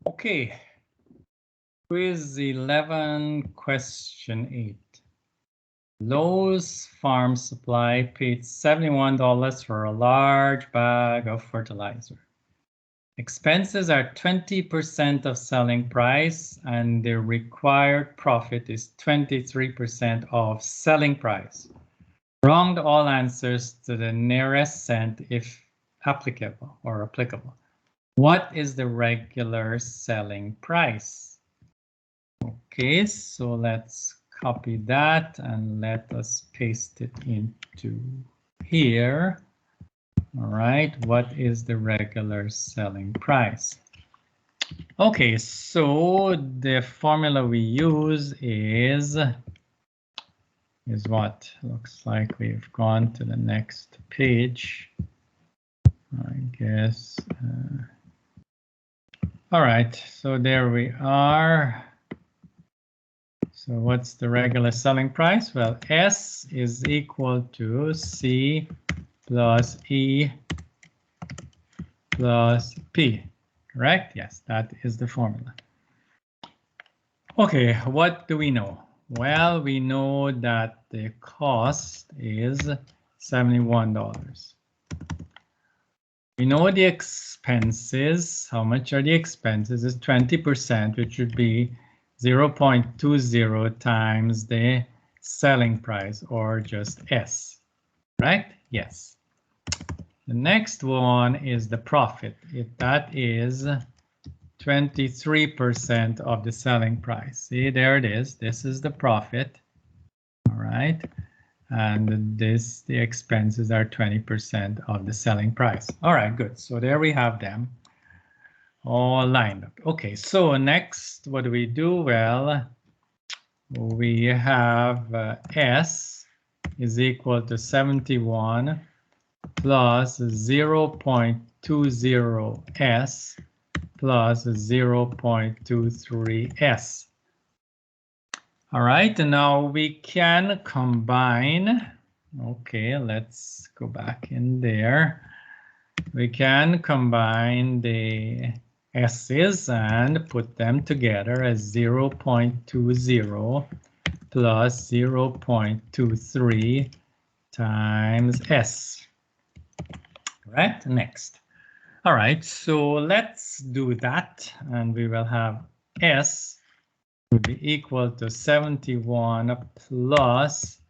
Okay. Quiz 11, question 8. Lowe's Farm Supply paid $71 for a large bag of fertilizer. Expenses are 20% of selling price, and the required profit is 23% of selling price. Round all answers to the nearest cent if applicable or applicable. What is the regular selling price? Okay, so let's copy that and let us paste it into here. All right, what is the regular selling price? Okay, so the formula we use is what? Looks like we've gone to the next page. I guess. All right, so there we are. So what's the regular selling price? Well, S is equal to C plus E plus P, correct? Yes, that is the formula. Okay, what do we know? Well, we know that the cost is $71. We know the expenses. How much are the expenses? Is 20%, which would be 0.20 times the selling price, or just S, right? Yes. The next one is the profit. That is 23% of the selling price. See, there it is. This is the profit. All right. And the expenses are 20% of the selling price. All right, good. So there we have them all lined up. Okay, so next, what do we do? Well, we have S is equal to 71 plus 0.20 S plus 0.23 S. All right, and now we can combine. Okay, let's go back in there. We can combine the S's and put them together as 0.20 plus 0.23 times S. Right, next. All right, so let's do that, and we will have S would be equal to 71 plus,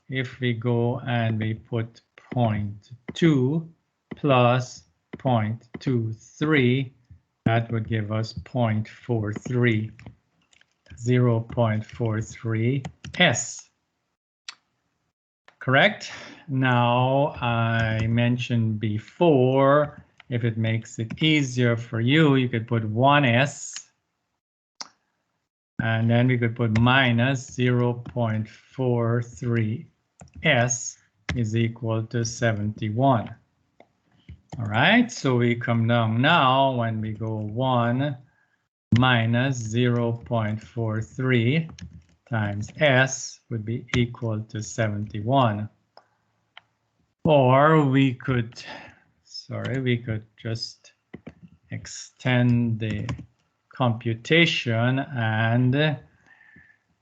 if we go and we put 0.2 plus 0.23, that would give us 0.43, 0.43 S. Correct? Now, I mentioned before, if it makes it easier for you, you could put 1S, and then we could put minus 0.43 S is equal to 71. All right, so we come down now when we go 1 minus 0.43 times S would be equal to 71. Or we could, we could just extend the computation and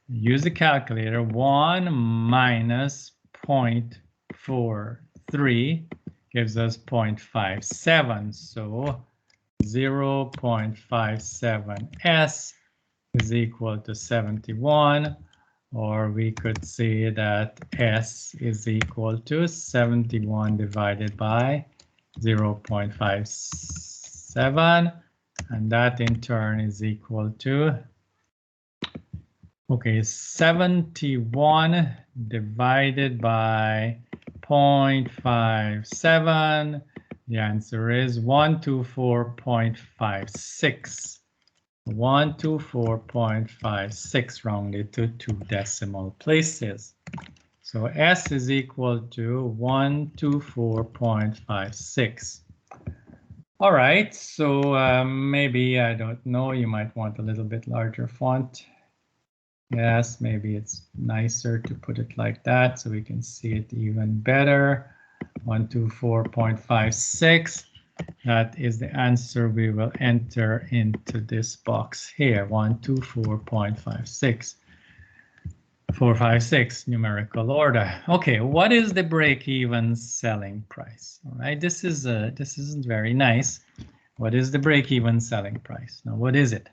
use the calculator. 1 minus 0.43 gives us 0.57. So 0.57 S is equal to 71. Or we could say that S is equal to 71 divided by 0.57. And that in turn is equal to, okay, 71 divided by 0.57. The answer is 124.56. 124.56 rounded to 2 decimal places. So S is equal to 124.56. All right, so maybe, I don't know, you might want a little bit larger font. Yes, maybe it's nicer to put it like that so we can see it even better. 124.56. That is the answer we will enter into this box here, 124.56. 456 numerical order. Okay, what is the break-even selling price? All right, this isn't very nice. What is the break-even selling price? Now, what is it?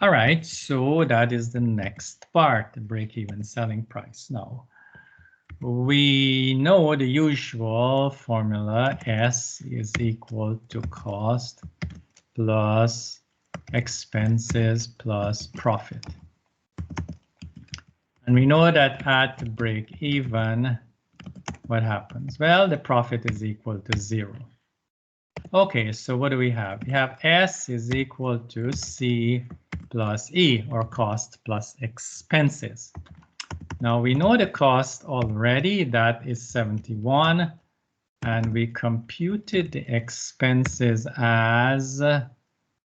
All right, so that is the next part, the break-even selling price. Now, we know the usual formula, S is equal to cost plus expenses plus profit. And we know that at break even, what happens? Well, the profit is equal to 0. Okay, so what do we have? We have S is equal to C plus E, or cost plus expenses. Now we know the cost already, that is 71, and we computed the expenses as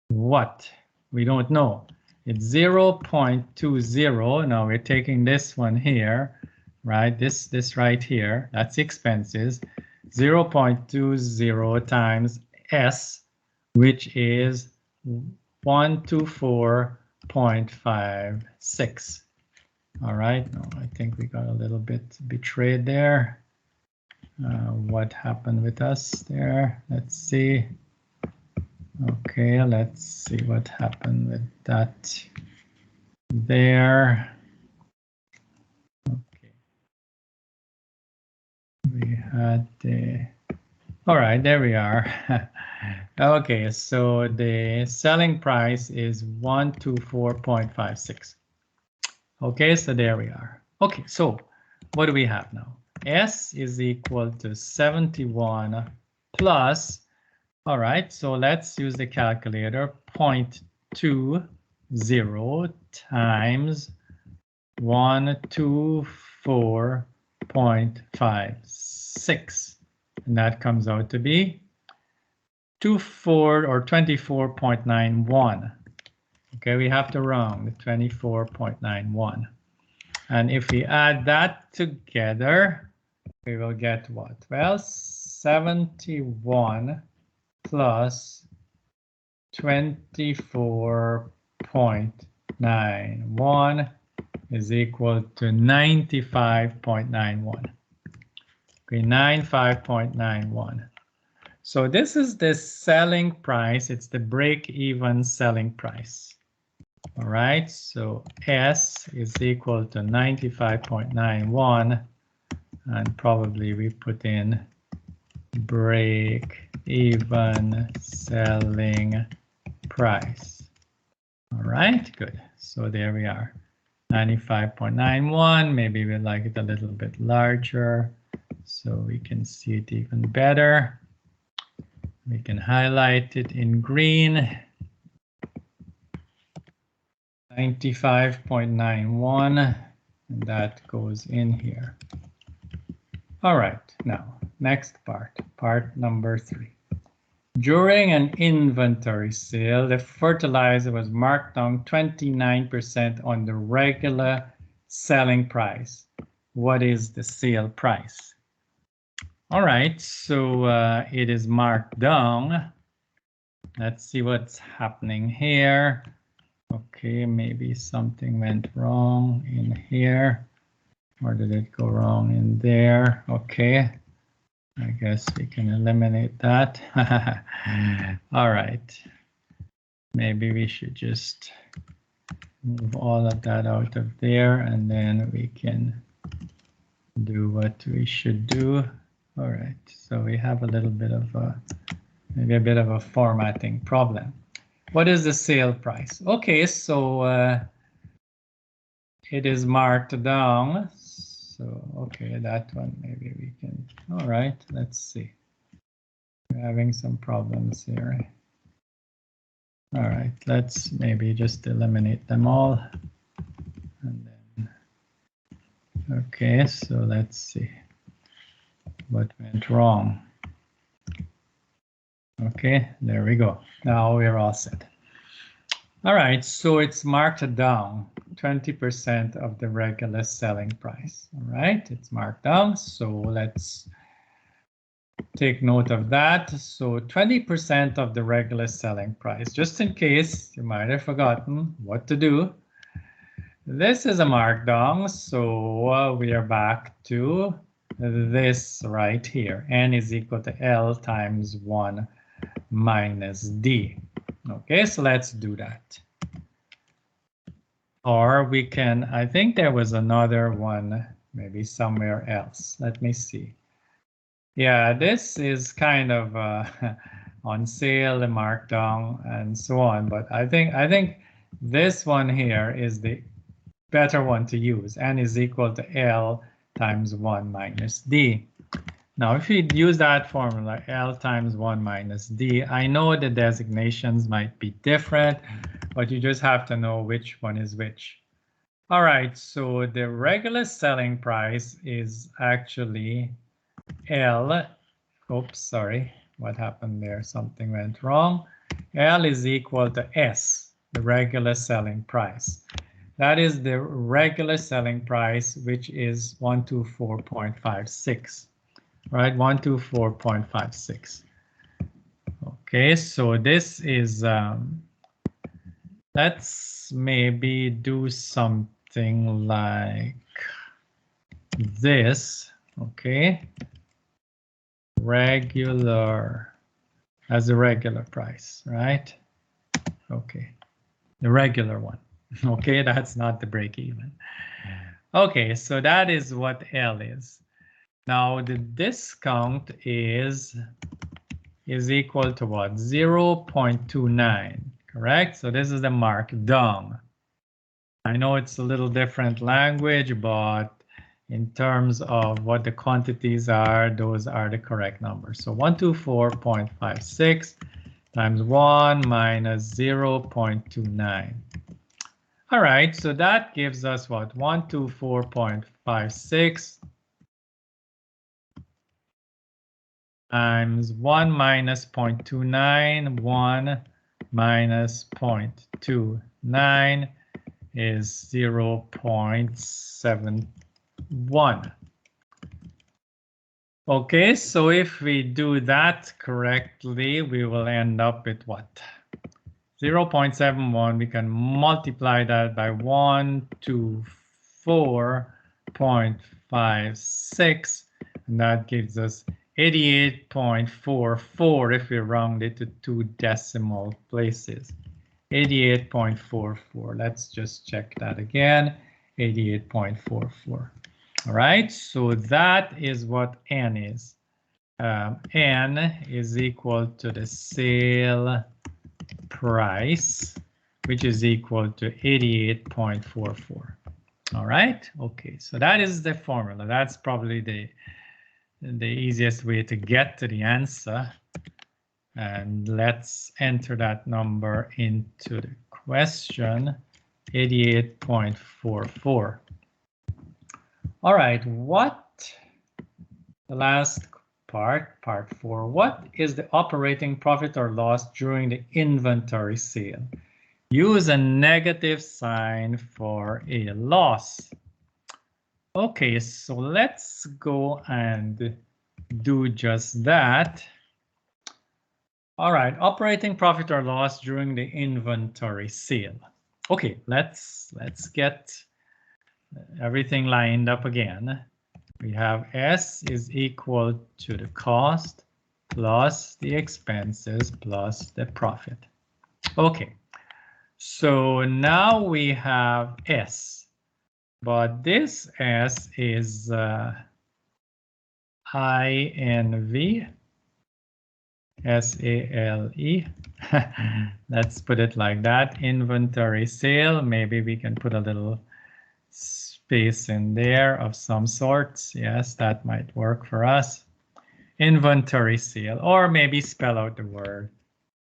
what? We don't know. It's 0.20. Now we're taking this one here, right? This right here, that's expenses. 0.20 times S, which is 124.56. All right, no, I think we got a little bit betrayed there. What happened with us there? Let's see. Okay, let's see what happened with that there. Okay. We had the, all right, there we are. Okay, so the selling price is 124.56. Okay, so there we are. Okay, so what do we have now? S is equal to 71 plus, all right, so let's use the calculator, 0.20 times 124.56. And that comes out to be 24.91. Okay, we have to round the 24.91. And if we add that together, we will get what? Well, 71 plus 24.91 is equal to 95.91. Okay, 95.91. So this is the selling price. It's the break-even selling price. All right, so S is equal to 95.91, and probably we put in break-even selling price. All right, good. So there we are, 95.91. Maybe we'd like it a little bit larger so we can see it even better. We can highlight it in green. 95.91, and that goes in here. All right, now next part number 3. During an inventory sale, the fertilizer was marked down 29% on the regular selling price. What is the sale price? All right, so it is marked down. Let's see what's happening here. Okay, maybe something went wrong in here, or did it go wrong in there? Okay, I guess we can eliminate that. All right, maybe we should just move all of that out of there, and then we can do what we should do. All right, so we have a little bit of maybe a bit of a formatting problem. What is the sale price? Okay, so it is marked down. So, okay, that one maybe we can, all right, let's see. We're having some problems here. All right, let's maybe just eliminate them all. And then, okay, so let's see what went wrong. Okay, there we go. Now we're all set. All right, so it's marked down 20% of the regular selling price. All right, it's marked down. So let's take note of that. So 20% of the regular selling price, just in case you might have forgotten what to do. This is a markdown, so we are back to this right here. N is equal to L times 1 minus D. Okay, so let's do that. Or we can, I think there was another one, maybe somewhere else. Let me see. Yeah, this is kind of on sale, the markdown, and so on. But I think this one here is the better one to use. N is equal to L times 1 minus D. Now, if we use that formula, L times 1 minus D, I know the designations might be different, but you just have to know which one is which. All right, so the regular selling price is actually L. Oops, sorry, what happened there? Something went wrong. L is equal to S, the regular selling price. That is the regular selling price, which is 124.56. Right, 124.56. Okay, so this is, let's maybe do something like this, okay? Regular, as a regular price, right? Okay, the regular one. Okay, that's not the break even. Okay, so that is what L is. Now the discount is equal to what? 0.29, correct? So this is the markdown. I know it's a little different language, but in terms of what the quantities are, those are the correct numbers. So 124.56 times 1 minus 0.29. All right, so that gives us what? 124.56 times 1 minus 0.29, 1 minus 0.29 is 0.71. Okay, so if we do that correctly, we will end up with what? 0.71, we can multiply that by 124.56, and that gives us 88.44 if we round it to 2 decimal places. 88.44. Let's just check that again. 88.44. All right, so that is what N is. N is equal to the sale price, which is equal to 88.44. All right, okay, so that is the formula. That's probably the easiest way to get to the answer. And let's enter that number into the question, 88.44. All right, the last part, part 4, what is the operating profit or loss during the inventory sale? Use a negative sign for a loss. Okay, so let's go and do just that. All right, operating profit or loss during the inventory sale. Okay, let's get everything lined up again. We have S is equal to the cost plus the expenses plus the profit. Okay, so now we have S, but this S is INV. SALE. Let's put it like that. Inventory sale. Maybe we can put a little space in there of some sorts. Yes, that might work for us. Inventory sale, or maybe spell out the word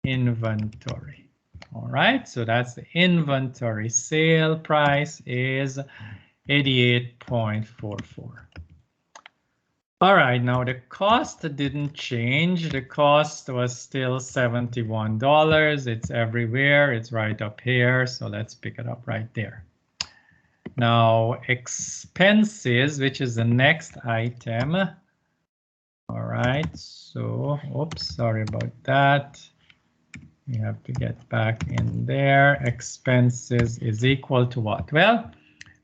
inventory. All right, so that's the inventory sale price is 88.44. All right, now the cost didn't change. The cost was still $71. It's everywhere. It's right up here. So let's pick it up right there. Now expenses, which is the next item. All right, so, oops, sorry about that. We have to get back in there. Expenses is equal to what? Well,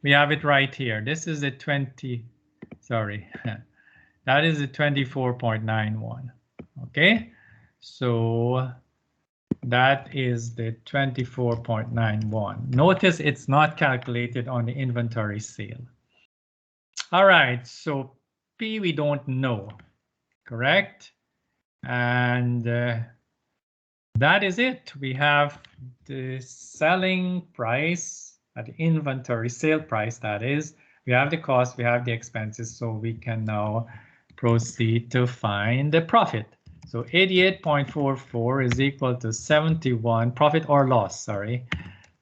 we have it right here. This is a 20, sorry, that is a 24.91. Okay, so that is the 24.91. Notice it's not calculated on the inventory sale. All right, so P we don't know, correct? And that is it. We have the selling price at the inventory sale price, that is. We have the cost, we have the expenses, so we can now proceed to find the profit. So 88.44 is equal to 71, profit or loss, sorry.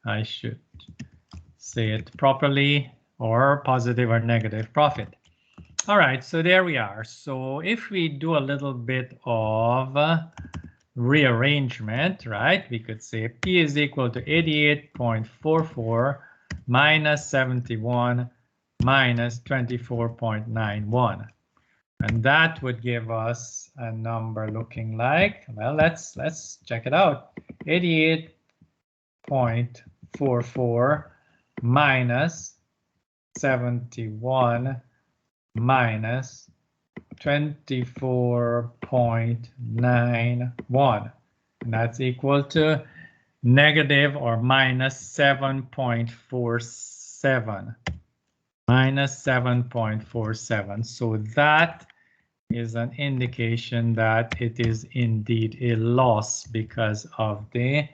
I should say it properly, or positive or negative profit. All right, so there we are. So if we do a little bit of rearrangement, right, we could say P is equal to 88.44 minus 71 minus 24.91. And that would give us a number looking like, well, let's check it out. 88.44 minus 71 minus 24.91, and that's equal to negative or minus 7.47. Minus 7.47. So that is an indication that it is indeed a loss because of the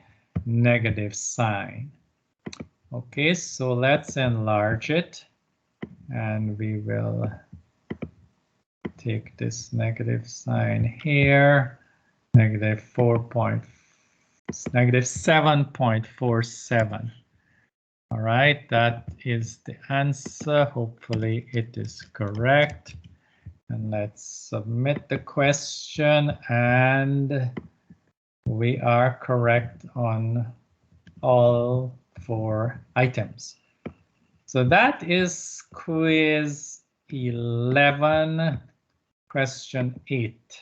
negative sign. Okay, so let's enlarge it, and we will take this negative sign here, negative 7.47. All right, that is the answer. Hopefully it is correct. And let's submit the question, and we are correct on all 4 items. So that is quiz 11, question 8.